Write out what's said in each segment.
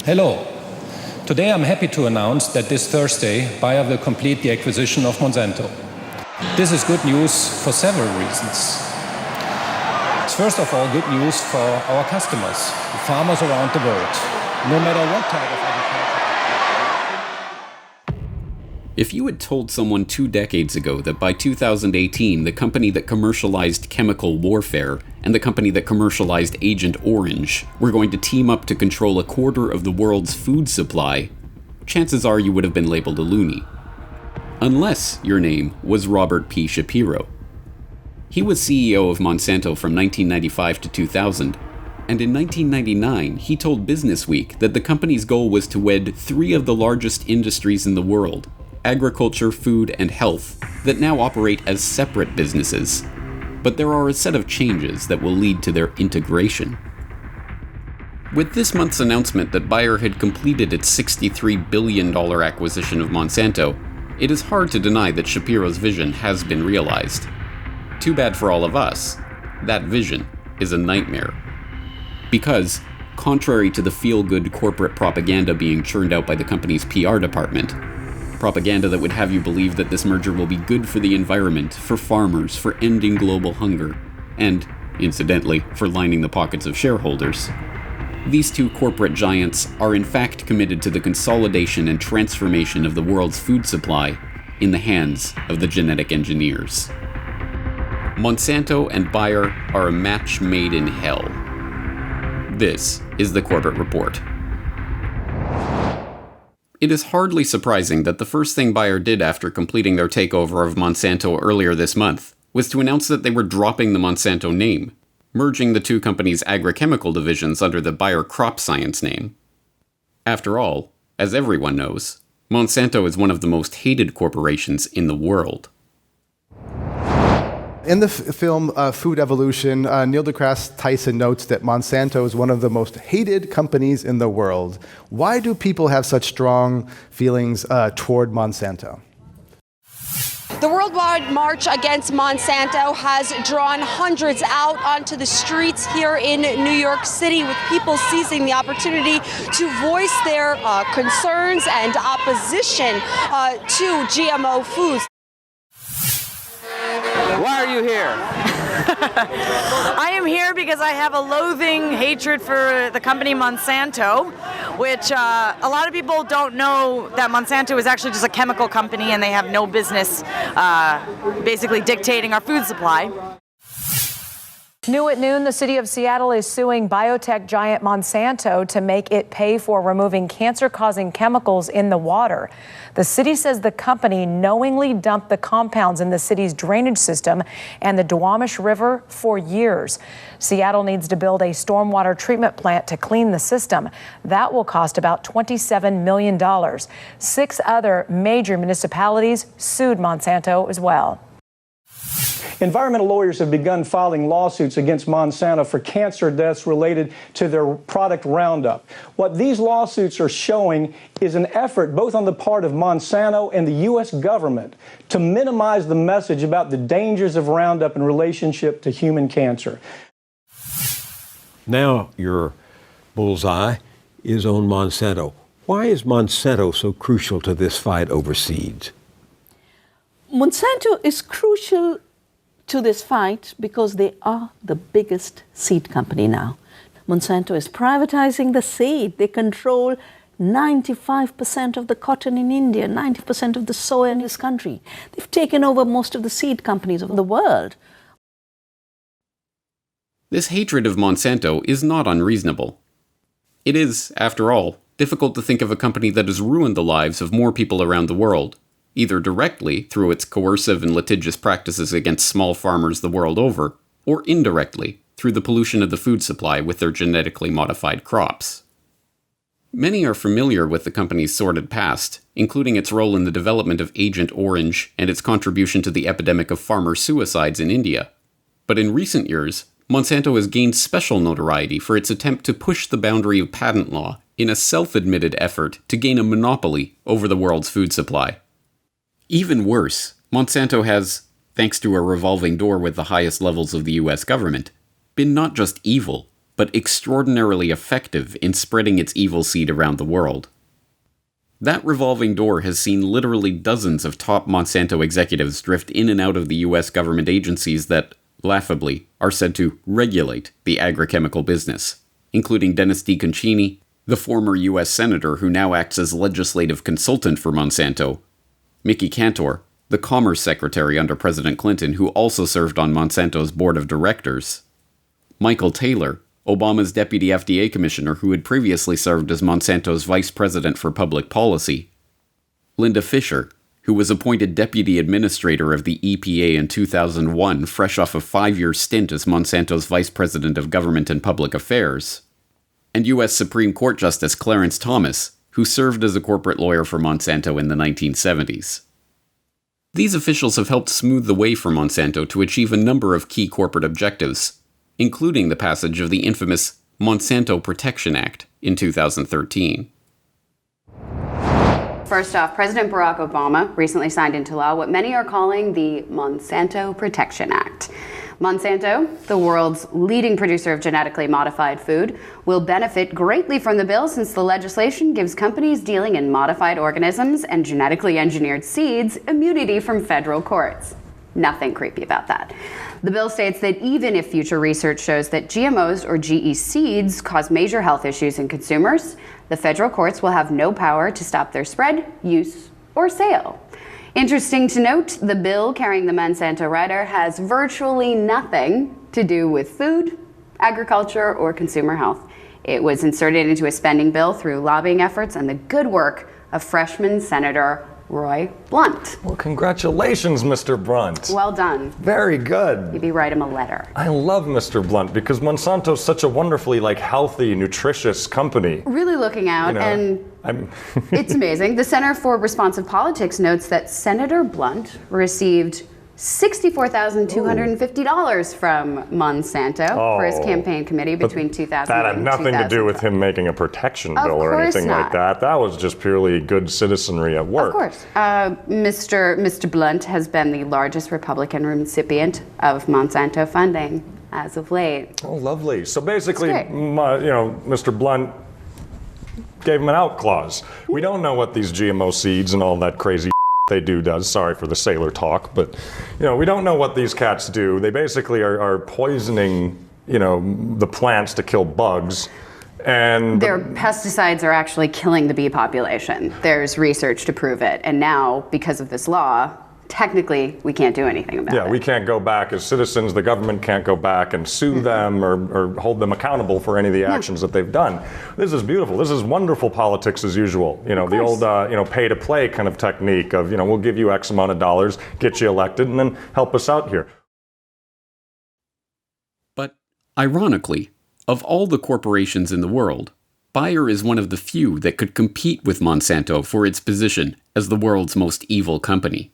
Hello. Today I'm happy to announce that this Thursday, Bayer will complete the acquisition of Monsanto. This is good news for several reasons. It's first of all good news for our customers, the farmers around the world, no matter what type of agriculture. If you had told someone 2 decades ago that by 2018 the company that commercialized chemical warfare and the company that commercialized Agent Orange were going to team up to control a quarter of the world's food supply, chances are you would have been labeled a loony. Unless your name was Robert P. Shapiro. He was CEO of Monsanto from 1995 to 2000, and in 1999 he told Businessweek that the company's goal was to wed 3 of the largest industries in the world, agriculture, food, and health, that now operate as separate businesses. But there are a set of changes that will lead to their integration. With this month's announcement that Bayer had completed its $63 billion acquisition of Monsanto, it is hard to deny that Shapiro's vision has been realized. Too bad for all of us, that vision is a nightmare. Because, contrary to the feel-good corporate propaganda being churned out by the company's PR department, propaganda that would have you believe that this merger will be good for the environment, for farmers, for ending global hunger, and, incidentally, for lining the pockets of shareholders. These 2 corporate giants are in fact committed to the consolidation and transformation of the world's food supply in the hands of the genetic engineers. Monsanto and Bayer are a match made in hell. This is the Corbett Report. It is hardly surprising that the first thing Bayer did after completing their takeover of Monsanto earlier this month was to announce that they were dropping the Monsanto name, merging the 2 companies' agrochemical divisions under the Bayer Crop Science name. After all, as everyone knows, Monsanto is one of the most hated corporations in the world. In the film Food Evolution, Neil deGrasse Tyson notes that Monsanto is one of the most hated companies in the world. Why do people have such strong feelings toward Monsanto? The worldwide march against Monsanto has drawn hundreds out onto the streets here in New York City, with people seizing the opportunity to voice their concerns and opposition to GMO foods. Why are you here? I am here because I have a loathing hatred for the company Monsanto, which a lot of people don't know that Monsanto is actually just a chemical company and they have no business basically dictating our food supply. New at noon, the city of Seattle is suing biotech giant Monsanto to make it pay for removing cancer-causing chemicals in the water. The city says the company knowingly dumped the compounds in the city's drainage system and the Duwamish River for years. Seattle needs to build a stormwater treatment plant to clean the system. That will cost about $27 million. 6 other major municipalities sued Monsanto as well. Environmental lawyers have begun filing lawsuits against Monsanto for cancer deaths related to their product Roundup. What these lawsuits are showing is an effort both on the part of Monsanto and the U.S. government to minimize the message about the dangers of Roundup in relationship to human cancer. Now your bullseye is on Monsanto. Why is Monsanto so crucial to this fight over seeds? Monsanto is crucial to this fight because they are the biggest seed company now. Monsanto is privatizing the seed. They control 95% of the cotton in India, 90% of the soy in this country. They've taken over most of the seed companies of the world. This hatred of Monsanto is not unreasonable. It is, after all, difficult to think of a company that has ruined the lives of more people around the world, either directly through its coercive and litigious practices against small farmers the world over, or indirectly through the pollution of the food supply with their genetically modified crops. Many are familiar with the company's sordid past, including its role in the development of Agent Orange and its contribution to the epidemic of farmer suicides in India. But in recent years, Monsanto has gained special notoriety for its attempt to push the boundary of patent law in a self-admitted effort to gain a monopoly over the world's food supply. Even worse, Monsanto has, thanks to a revolving door with the highest levels of the US government, been not just evil, but extraordinarily effective in spreading its evil seed around the world. That revolving door has seen literally dozens of top Monsanto executives drift in and out of the US government agencies that, laughably, are said to regulate the agrichemical business, including Dennis DeConcini, the former US Senator who now acts as legislative consultant for Monsanto, Mickey Cantor, the Commerce Secretary under President Clinton who also served on Monsanto's board of directors, Michael Taylor, Obama's deputy FDA commissioner who had previously served as Monsanto's vice president for public policy, Linda Fisher, who was appointed deputy administrator of the EPA in 2001, fresh off a 5-year stint as Monsanto's vice president of government and public affairs, and U.S. Supreme Court Justice Clarence Thomas, who served as a corporate lawyer for Monsanto in the 1970s. These officials have helped smooth the way for Monsanto to achieve a number of key corporate objectives, including the passage of the infamous Monsanto Protection Act in 2013. First off, President Barack Obama recently signed into law what many are calling the Monsanto Protection Act. Monsanto, the world's leading producer of genetically modified food, will benefit greatly from the bill since the legislation gives companies dealing in modified organisms and genetically engineered seeds immunity from federal courts. Nothing creepy about that. The bill states that even if future research shows that GMOs or GE seeds cause major health issues in consumers, the federal courts will have no power to stop their spread, use, or sale. Interesting to note, the bill carrying the Monsanto rider has virtually nothing to do with food, agriculture, or consumer health. It was inserted into a spending bill through lobbying efforts and the good work of freshman Senator Roy Blunt. Well, congratulations, Mr. Blunt. Well done. Very good. Maybe write him a letter. I love Mr. Blunt because Monsanto's such a wonderfully healthy, nutritious company. Really looking out, and it's amazing. The Center for Responsive Politics notes that Senator Blunt received $64,250 from Monsanto for his campaign committee between 2000 that and had nothing to do with 2012. him making a protection bill or anything like that. That was just purely good citizenry at work. Of course. Mr. Blunt has been the largest Republican recipient of Monsanto funding as of late. Oh, lovely. So basically, Mr. Blunt gave him an out clause. We don't know what these GMO seeds and all that crazy they do does. Sorry for the sailor talk, but we don't know what these cats do. They basically are poisoning, the plants to kill bugs. And their pesticides are actually killing the bee population. There's research to prove it. And now, because of this law, technically we can't do anything about it. Yeah, we can't go back as citizens. The government can't go back and sue them or hold them accountable for any of the actions that they've done. This is beautiful. This is wonderful politics as usual. The old pay to play kind of technique of we'll give you X amount of dollars, get you elected, and then help us out here. But ironically, of all the corporations in the world, Bayer is one of the few that could compete with Monsanto for its position as the world's most evil company.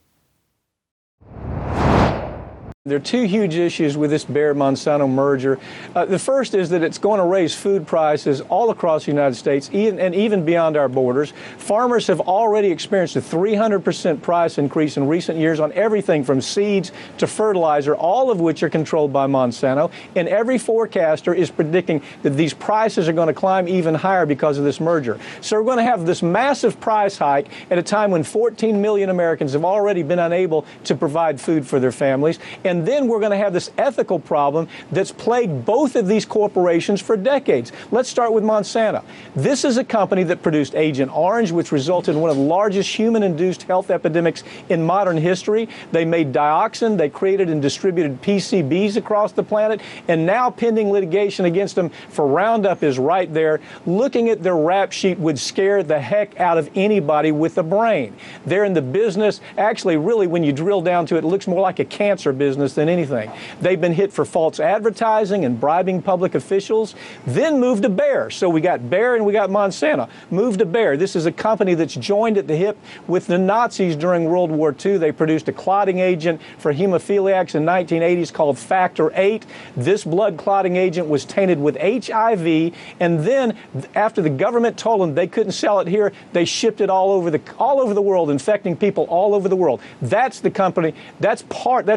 There are two huge issues with this Bayer-Monsanto merger. The first is that it's going to raise food prices all across the United States and even beyond our borders. Farmers have already experienced a 300% price increase in recent years on everything from seeds to fertilizer, all of which are controlled by Monsanto. And every forecaster is predicting that these prices are going to climb even higher because of this merger. So we're going to have this massive price hike at a time when 14 million Americans have already been unable to provide food for their families. And then we're going to have this ethical problem that's plagued both of these corporations for decades. Let's start with Monsanto. This is a company that produced Agent Orange, which resulted in one of the largest human-induced health epidemics in modern history. They made dioxin, they created and distributed PCBs across the planet, and now pending litigation against them for Roundup is right there. Looking at their rap sheet would scare the heck out of anybody with a brain. They're in the business, actually, really, when you drill down to it, it looks more like a cancer business than anything. They've been hit for false advertising and bribing public officials, then moved to Bayer. So we got Bayer and we got Monsanto. Moved to Bayer. This is a company that's joined at the hip with the Nazis during World War II. They produced a clotting agent for hemophiliacs in the 1980s called Factor VIII. This blood clotting agent was tainted with HIV, and then after the government told them they couldn't sell it here, they shipped it all over the world, infecting people all over the world. That's the company. That's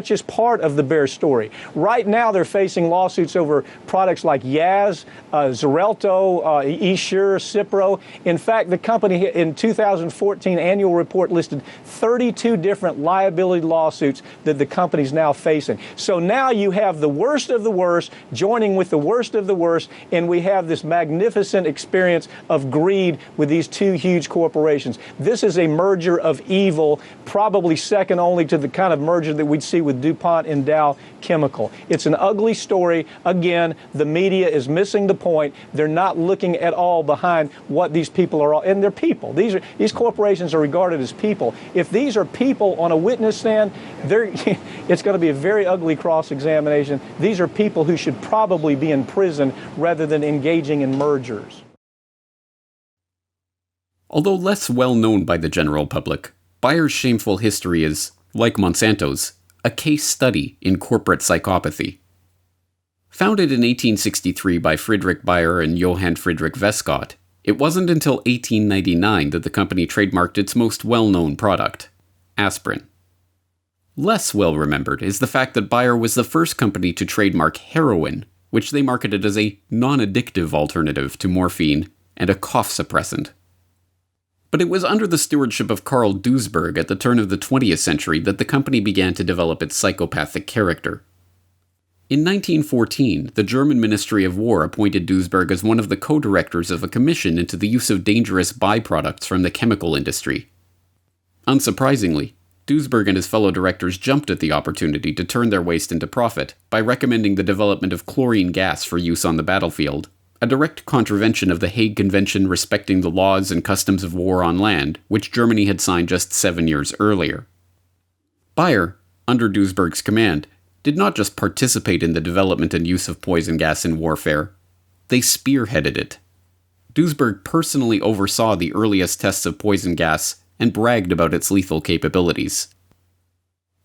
just part part of the Bayer story. Right now, they're facing lawsuits over products like Yaz, Xarelto, Essure, Cipro. In fact, the company in 2014 annual report listed 32 different liability lawsuits that the company's now facing. So now you have the worst of the worst joining with the worst of the worst, and we have this magnificent experience of greed with these two huge corporations. This is a merger of evil, probably second only to the kind of merger that we'd see with DuPont and Dow Chemical. It's an ugly story. Again, the media is missing the point. They're not looking at all behind what these people are, and they're people. These corporations are regarded as people. If these are people on a witness stand, it's going to be a very ugly cross-examination. These are people who should probably be in prison rather than engaging in mergers. Although less well known by the general public, Bayer's shameful history is, like Monsanto's, a case study in corporate psychopathy. Founded in 1863 by Friedrich Bayer and Johann Friedrich Westcott, it wasn't until 1899 that the company trademarked its most well-known product, aspirin. Less well-remembered is the fact that Bayer was the first company to trademark heroin, which they marketed as a non-addictive alternative to morphine and a cough suppressant. But it was under the stewardship of Karl Duisberg at the turn of the 20th century that the company began to develop its psychopathic character. In 1914, the German Ministry of War appointed Duisberg as one of the co-directors of a commission into the use of dangerous byproducts from the chemical industry. Unsurprisingly, Duisberg and his fellow directors jumped at the opportunity to turn their waste into profit by recommending the development of chlorine gas for use on the battlefield, a direct contravention of the Hague Convention respecting the laws and customs of war on land, which Germany had signed just 7 years earlier. Bayer, under Duisberg's command, did not just participate in the development and use of poison gas in warfare, they spearheaded it. Duisberg personally oversaw the earliest tests of poison gas and bragged about its lethal capabilities.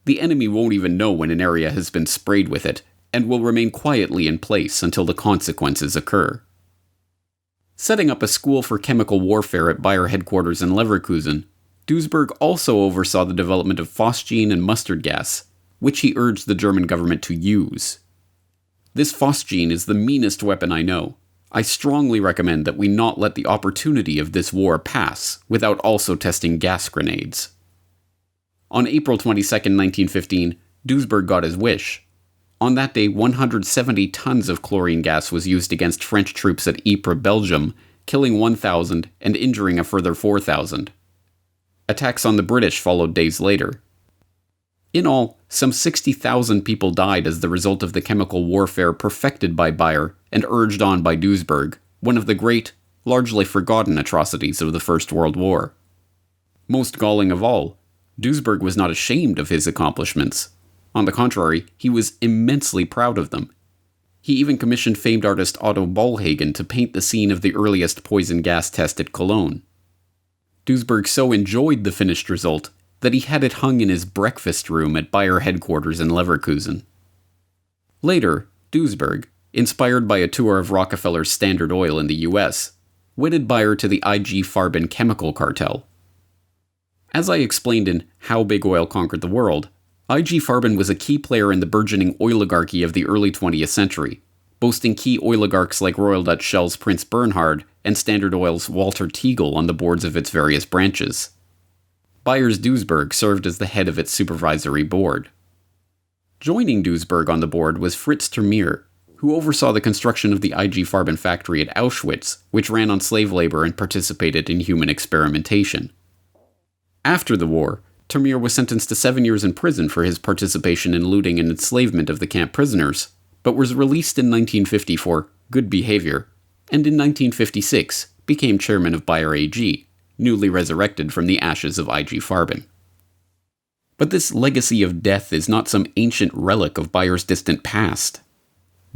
The enemy won't even know when an area has been sprayed with it, and will remain quietly in place until the consequences occur. Setting up a school for chemical warfare at Bayer headquarters in Leverkusen, Duisberg also oversaw the development of phosgene and mustard gas, which he urged the German government to use. This phosgene is the meanest weapon I know. I strongly recommend that we not let the opportunity of this war pass without also testing gas grenades. On April 22, 1915, Duisberg got his wish. On that day, 170 tons of chlorine gas was used against French troops at Ypres, Belgium, killing 1,000 and injuring a further 4,000. Attacks on the British followed days later. In all, some 60,000 people died as the result of the chemical warfare perfected by Bayer and urged on by Duisberg, one of the great, largely forgotten atrocities of the First World War. Most galling of all, Duisberg was not ashamed of his accomplishments. On the contrary, he was immensely proud of them. He even commissioned famed artist Otto Bollhagen to paint the scene of the earliest poison gas test at Cologne. Duisberg so enjoyed the finished result that he had it hung in his breakfast room at Bayer headquarters in Leverkusen. Later, Duisberg, inspired by a tour of Rockefeller's Standard Oil in the US, wedded Bayer to the IG Farben chemical cartel. As I explained in How Big Oil Conquered the World, IG Farben was a key player in the burgeoning oligarchy of the early 20th century, boasting key oligarchs like Royal Dutch Shell's Prince Bernhard and Standard Oil's Walter Teagle on the boards of its various branches. Bayer's Duisberg served as the head of its supervisory board. Joining Duisberg on the board was Fritz Termeer, who oversaw the construction of the IG Farben factory at Auschwitz, which ran on slave labor and participated in human experimentation. After the war, Termeer was sentenced to 7 years in prison for his participation in looting and enslavement of the camp prisoners, but was released in 1950 for good behavior, and in 1956 became chairman of Bayer AG, newly resurrected from the ashes of IG Farben. But this legacy of death is not some ancient relic of Bayer's distant past.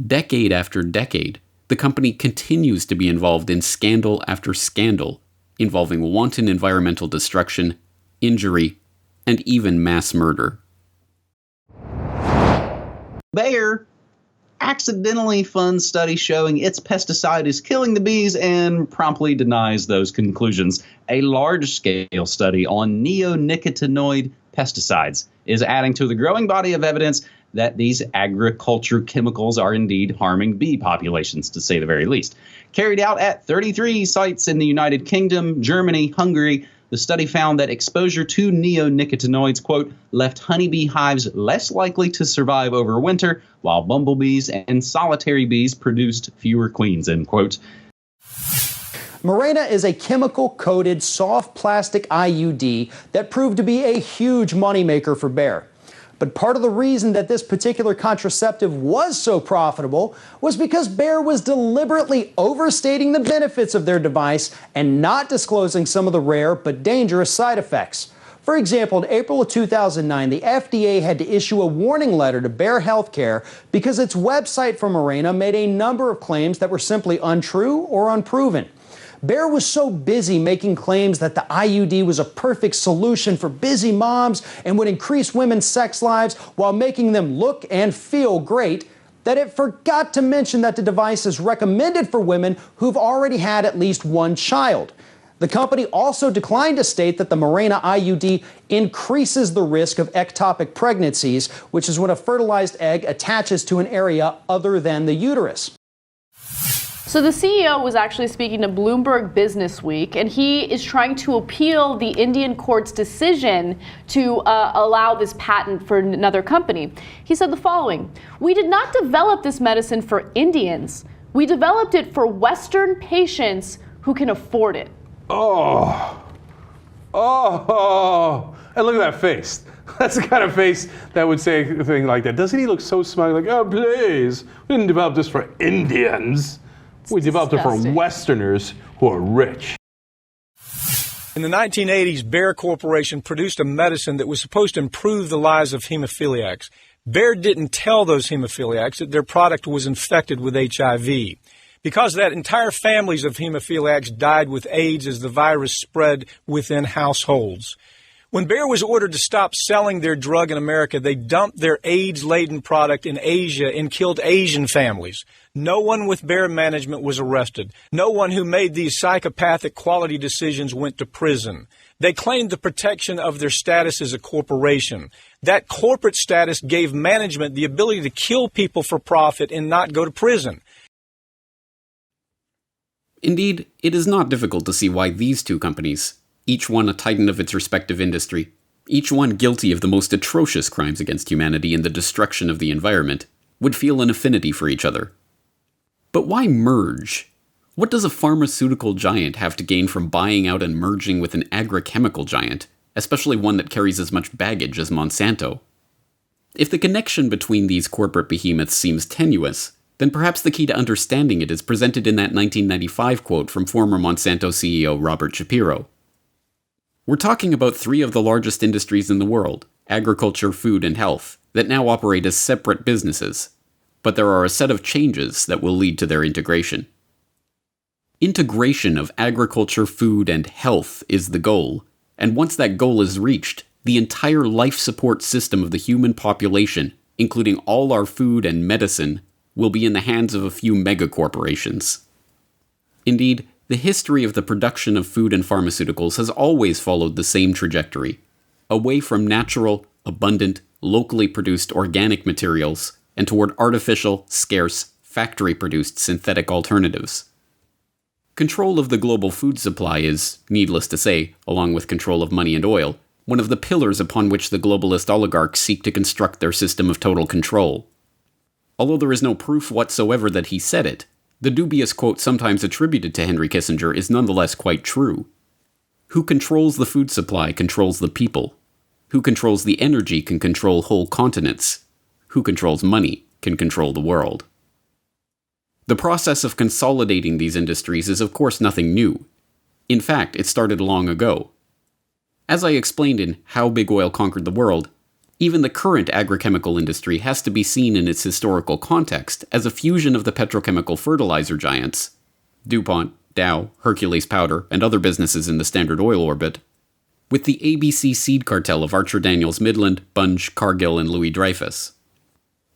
Decade after decade, the company continues to be involved in scandal after scandal, involving wanton environmental destruction, injury, and even mass murder. Bayer accidentally funds studies showing its pesticide is killing the bees and promptly denies those conclusions. A large-scale study on neonicotinoid pesticides is adding to the growing body of evidence that these agriculture chemicals are indeed harming bee populations, to say the very least. Carried out at 33 sites in the United Kingdom, Germany, Hungary, the study found that exposure to neonicotinoids, quote, left honeybee hives less likely to survive over winter, while bumblebees and solitary bees produced fewer queens, end quote. Mirena is a chemical-coated soft plastic IUD that proved to be a huge moneymaker for Bayer. But part of the reason that this particular contraceptive was so profitable was because Bayer was deliberately overstating the benefits of their device and not disclosing some of the rare but dangerous side effects. For example, in April of 2009, the FDA had to issue a warning letter to Bayer Healthcare because its website for Mirena made a number of claims that were simply untrue or unproven. Bayer was so busy making claims that the IUD was a perfect solution for busy moms and would increase women's sex lives while making them look and feel great that it forgot to mention that the device is recommended for women who've already had at least one child. The company also declined to state that the Mirena IUD increases the risk of ectopic pregnancies, which is when a fertilized egg attaches to an area other than the uterus. So the CEO was actually speaking to Bloomberg Business Week, and he is trying to appeal the Indian court's decision to allow this patent for another company. He said the following: "We did not develop this medicine for Indians. We developed it for Western patients who can afford it." Oh, and look at that face. That's the kind of face that would say a thing like that. Doesn't he look so smug? Like, oh, please, we didn't develop this for Indians. We developed it for Westerners who are rich. In the 1980s, Bayer Corporation produced a medicine that was supposed to improve the lives of hemophiliacs. Bayer didn't tell those hemophiliacs that their product was infected with HIV. Because of that, entire families of hemophiliacs died with AIDS as the virus spread within households. When Bayer was ordered to stop selling their drug in America, they dumped their AIDS-laden product in Asia and killed Asian families. No one with Bayer management was arrested. No one who made these psychopathic quality decisions went to prison. They claimed the protection of their status as a corporation. That corporate status gave management the ability to kill people for profit and not go to prison. Indeed, it is not difficult to see why these two companies, each one a titan of its respective industry, each one guilty of the most atrocious crimes against humanity and the destruction of the environment, would feel an affinity for each other. But why merge? What does a pharmaceutical giant have to gain from buying out and merging with an agrichemical giant, especially one that carries as much baggage as Monsanto? If the connection between these corporate behemoths seems tenuous, then perhaps the key to understanding it is presented in that 1995 quote from former Monsanto CEO Robert Shapiro. We're talking about three of the largest industries in the world, agriculture, food, and health, that now operate as separate businesses. But there are a set of changes that will lead to their integration. Integration of agriculture, food, and health is the goal, and once that goal is reached, the entire life support system of the human population, including all our food and medicine, will be in the hands of a few megacorporations. Indeed, the history of the production of food and pharmaceuticals has always followed the same trajectory, away from natural, abundant, locally produced organic materials and toward artificial, scarce, factory-produced synthetic alternatives. Control of the global food supply is, needless to say, along with control of money and oil, one of the pillars upon which the globalist oligarchs seek to construct their system of total control. Although there is no proof whatsoever that he said it, the dubious quote sometimes attributed to Henry Kissinger is nonetheless quite true. Who controls the food supply controls the people. Who controls the energy can control whole continents. Who controls money can control the world. The process of consolidating these industries is of course nothing new. In fact, it started long ago. As I explained in How Big Oil Conquered the World, even the current agrochemical industry has to be seen in its historical context as a fusion of the petrochemical fertilizer giants, DuPont, Dow, Hercules Powder, and other businesses in the Standard Oil orbit, with the ABC seed cartel of Archer Daniels Midland, Bunge, Cargill, and Louis Dreyfus.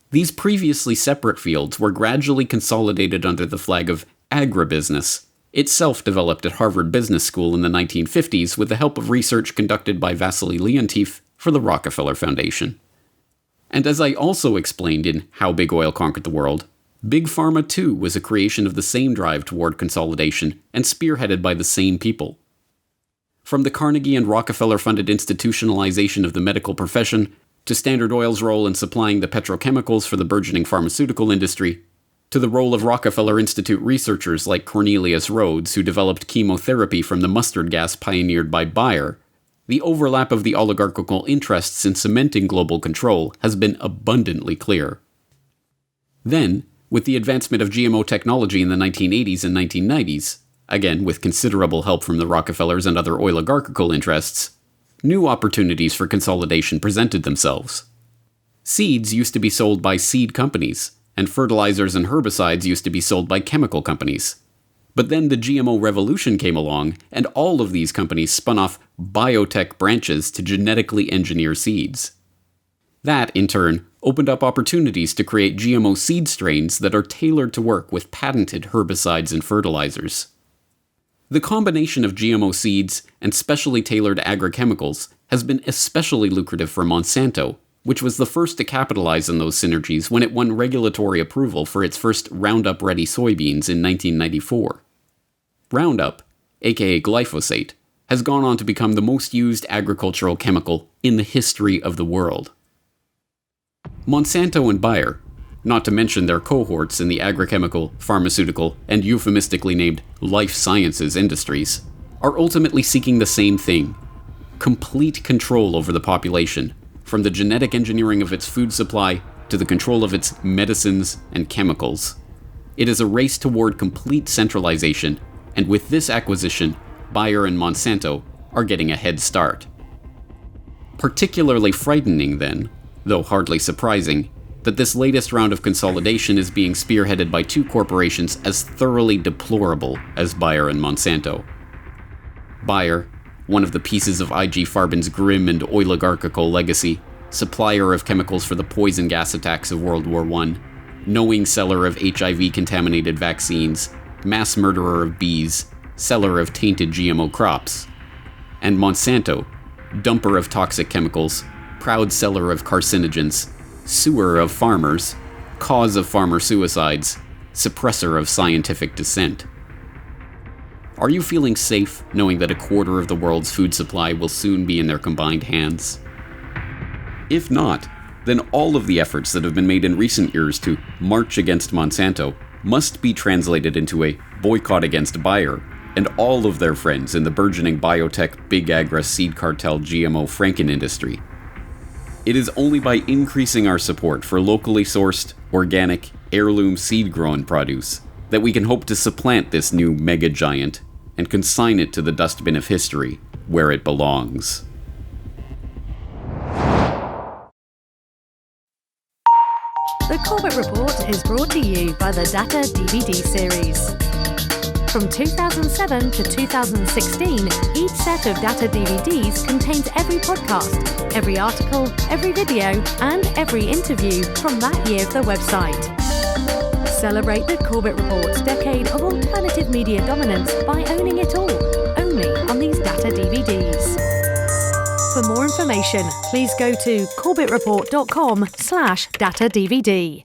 These previously separate fields were gradually consolidated under the flag of agribusiness, itself developed at Harvard Business School in the 1950s with the help of research conducted by Vasily Leontief for the Rockefeller Foundation. And as I also explained in How Big Oil Conquered the World, Big Pharma too was a creation of the same drive toward consolidation and spearheaded by the same people. From the Carnegie and Rockefeller-funded institutionalization of the medical profession, to Standard Oil's role in supplying the petrochemicals for the burgeoning pharmaceutical industry, to the role of Rockefeller Institute researchers like Cornelius Rhodes, who developed chemotherapy from the mustard gas pioneered by Bayer, the overlap of the oligarchical interests in cementing global control has been abundantly clear. Then, with the advancement of GMO technology in the 1980s and 1990s, again with considerable help from the Rockefellers and other oligarchical interests, new opportunities for consolidation presented themselves. Seeds used to be sold by seed companies, and fertilizers and herbicides used to be sold by chemical companies. But then the GMO revolution came along, and all of these companies spun off biotech branches to genetically engineer seeds. That, in turn, opened up opportunities to create GMO seed strains that are tailored to work with patented herbicides and fertilizers. The combination of GMO seeds and specially tailored agrochemicals has been especially lucrative for Monsanto, which was the first to capitalize on those synergies when it won regulatory approval for its first Roundup-ready soybeans in 1994. Roundup, aka glyphosate, has gone on to become the most used agricultural chemical in the history of the world. Monsanto and Bayer, not to mention their cohorts in the agrichemical, pharmaceutical, and euphemistically named life sciences industries, are ultimately seeking the same thing: complete control over the population, from the genetic engineering of its food supply to the control of its medicines and chemicals. It is a race toward complete centralization, and with this acquisition, Bayer and Monsanto are getting a head start. Particularly frightening, then, though hardly surprising, that this latest round of consolidation is being spearheaded by two corporations as thoroughly deplorable as Bayer and Monsanto. Bayer, one of the pieces of IG Farben's grim and oligarchical legacy, supplier of chemicals for the poison gas attacks of World War I, knowing seller of HIV-contaminated vaccines, mass murderer of bees, seller of tainted GMO crops. And Monsanto, dumper of toxic chemicals, proud seller of carcinogens, suer of farmers, cause of farmer suicides, suppressor of scientific dissent. Are you feeling safe knowing that a quarter of the world's food supply will soon be in their combined hands? If not, then all of the efforts that have been made in recent years to march against Monsanto must be translated into a boycott against Bayer and all of their friends in the burgeoning biotech, big agri, seed cartel, GMO Franken industry. It is only by increasing our support for locally sourced, organic, heirloom seed-grown produce that we can hope to supplant this new mega giant and consign it to the dustbin of history, where it belongs. The Corbett Report is brought to you by the Data DVD series. From 2007 to 2016, each set of Data DVDs contains every podcast, every article, every video, and every interview from that year of the website. Celebrate the Corbett Report's decade of alternative media dominance by owning it all, only on these Data DVDs. For more information, please go to corbettreport.com/datadvd.